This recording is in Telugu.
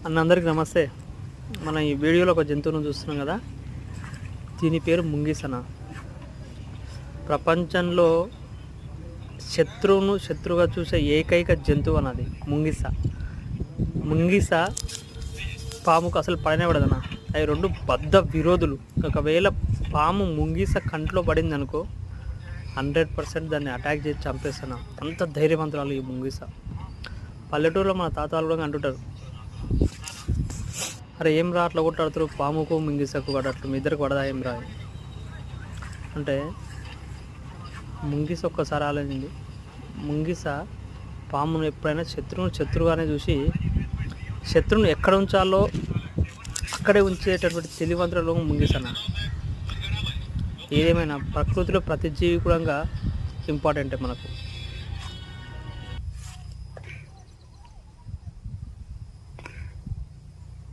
అన్న అందరికీ నమస్తే. మనం ఈ వీడియోలో ఒక జంతువును చూస్తున్నాం కదా, దీని పేరు ముంగిసన. ప్రపంచంలో శత్రువుగా చూసే ఏకైక జంతువు అన్నది ముంగిస. ముంగిస పాముకు అసలు పడనే పడదన్న. అవి రెండు బద్ధ విరోధులు. ఒకవేళ పాము ముంగిస కంట్లో పడింది అనుకో 100% దాన్ని అటాక్ చేసి చంపేస్తాను. అంత ధైర్యవంతురాలు ఈ ముంగిస. పల్లెటూరులో మన తాతలు కూడా అంటుంటారు, అరే ఏం రా అట్లా కొట్టాడుతారు, పాముకు ముంగిసకు పడట్లు మీ ఇద్దరికి పడదా ఏం రా అంటే, ముంగిస ఒక్కసారి ఆలోచింది. ముంగిస పామును ఎప్పుడైనా శత్రువుగానే చూసి శత్రువును ఎక్కడ ఉంచాలో అక్కడే ఉంచేటటువంటి తెలివంతులలో ముంగిసన. ఏదేమైనా ప్రకృతిలో ప్రతి జీవి కూడా ఇంపార్టెంటే మనకు.